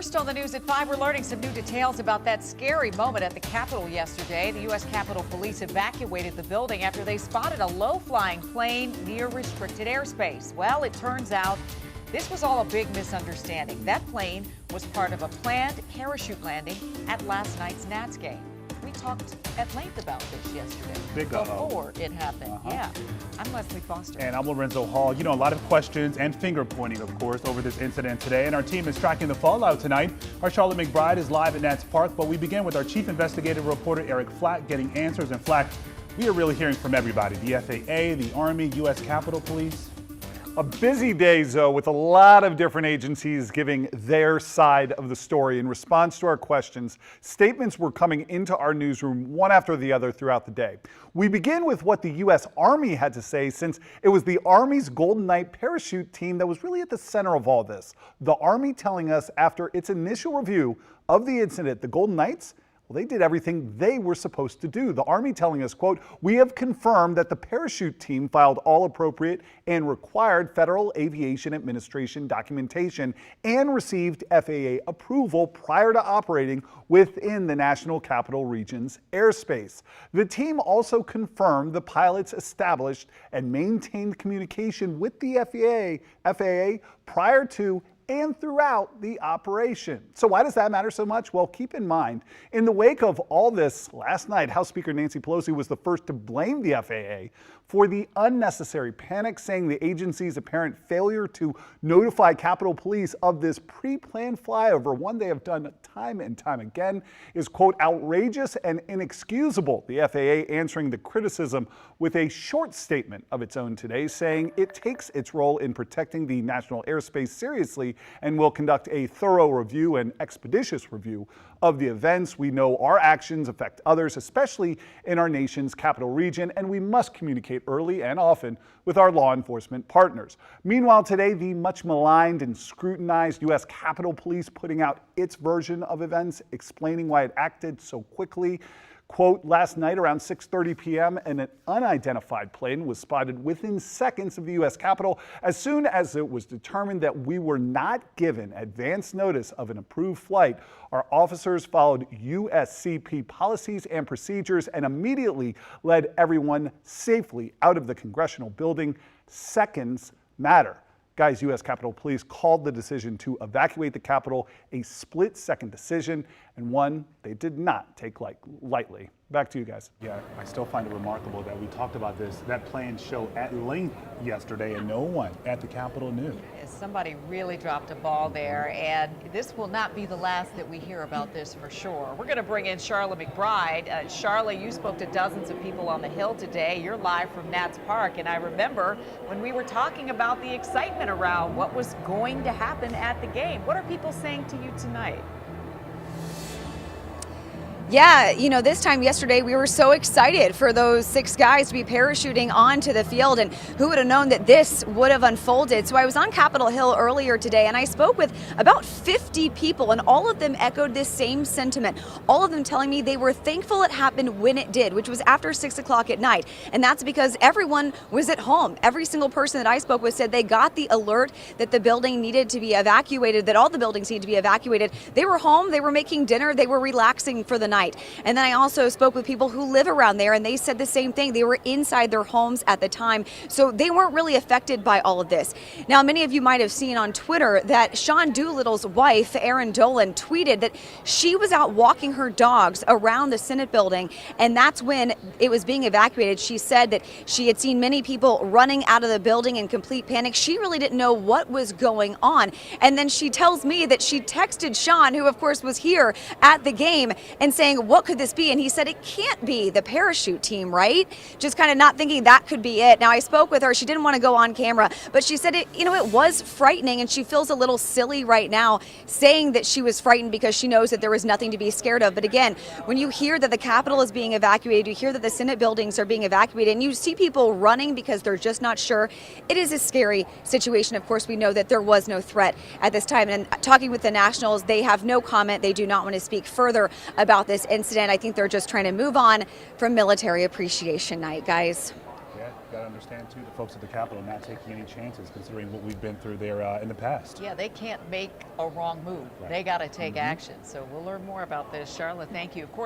First on the news at 5, we're learning some new details about that scary moment at the Capitol yesterday. The U.S. Capitol Police evacuated the building after they spotted a low-flying plane near restricted airspace. Well, it turns out this was all a big misunderstanding. That plane was part of a planned parachute landing at last night's Nats game. We talked at length about this yesterday before it happened. Yeah, I'm Leslie Foster. And I'm Lorenzo Hall. You know, a lot of questions and finger pointing, of course, over this incident today. And our team is tracking the fallout tonight. Our Charlotte McBride is live at Nats Park, but we begin with our chief investigative reporter, Eric Flack, getting answers. And Flack, we are really hearing from everybody, the FAA, the Army, U.S. Capitol Police. A busy day, Zoe, with a lot of different agencies giving their side of the story. In response to our questions, statements were coming into our newsroom one after the other throughout the day. We begin with what the U.S. Army had to say, since it was the Army's Golden Knight parachute team that was really at the center of all this. The Army telling us after its initial review of the incident, the Golden Knights, well, they did everything they were supposed to do. The Army telling us, quote, "We have confirmed that the parachute team filed all appropriate and required Federal Aviation Administration documentation and received FAA approval prior to operating within the National Capital Region's airspace." The team also confirmed the pilots established and maintained communication with the FAA prior to and throughout the operation. So why does that matter so much? Well, keep in mind, in the wake of all this last night, House Speaker Nancy Pelosi was the first to blame the FAA for the unnecessary panic, saying the agency's apparent failure to notify Capitol Police of this pre-planned flyover, one they have done time and time again, is, quote, outrageous and inexcusable. The FAA answering the criticism with a short statement of its own today, saying it takes its role in protecting the national airspace seriously and will conduct a thorough review and expeditious review of the events. We know our actions affect others, especially in our nation's capital region, and we must communicate early and often with our law enforcement partners. Meanwhile, today, the much maligned and scrutinized U.S. Capitol Police putting out its version of events, explaining why it acted so quickly. Quote, last night around 6:30 p.m. an unidentified plane was spotted within seconds of the U.S. Capitol. As soon as it was determined that we were not given advance notice of an approved flight, our officers followed USCP policies and procedures and immediately led everyone safely out of the congressional building. Seconds matter. Guys, U.S. Capitol Police called the decision to evacuate the Capitol a split-second decision, and one they did not take lightly. Back to you guys. Yeah, I still find it remarkable that we talked about that plane show at length yesterday, and no one at the Capitol knew. Somebody really dropped a ball there, and this will not be the last that we hear about this for sure. We're going to bring in Charlotte McBride. Charlotte, you spoke to dozens of people on the Hill today. You're live from Nats Park, and I remember when we were talking about the excitement around what was going to happen at the game. What are people saying to you tonight? Yeah, you know, this time yesterday we were so excited for those 6 guys to be parachuting onto the field, and who would have known that this would have unfolded. So I was on Capitol Hill earlier today and I spoke with about 50 people, and all of them echoed this same sentiment. All of them telling me they were thankful it happened when it did, which was after 6 o'clock at night. And that's because everyone was at home. Every single person that I spoke with said they got the alert that the building needed to be evacuated, that all the buildings needed to be evacuated. They were home, they were making dinner, they were relaxing for the night. And then I also spoke with people who live around there, and they said the same thing. They were inside their homes at the time, so they weren't really affected by all of this. Now, many of you might have seen on Twitter that Sean Doolittle's wife, Erin Dolan, tweeted that she was out walking her dogs around the Senate building, and that's when it was being evacuated. She said that she had seen many people running out of the building in complete panic. She really didn't know what was going on. And then she tells me that she texted Sean, who of course was here at the game, and saying, what could this be? And he said, it can't be the parachute team, right? Just kind of not thinking that could be it. Now, I spoke with her. She didn't want to go on camera, but she said, it was frightening, and she feels a little silly right now saying that she was frightened because she knows that there was nothing to be scared of. But again, when you hear that the Capitol is being evacuated, you hear that the Senate buildings are being evacuated, and you see people running because they're just not sure, it is a scary situation. Of course, we know that there was no threat at this time. And talking with the Nationals, they have no comment. They do not want to speak further about this incident. I think they're just trying to move on from Military Appreciation Night, guys. Yeah. got to understand, too, the folks at the Capitol not taking any chances, considering what we've been through there in the past. Yeah, they can't make a wrong move. Right. They got to take action. So we'll learn more about this. Charlotte, thank you. Of course.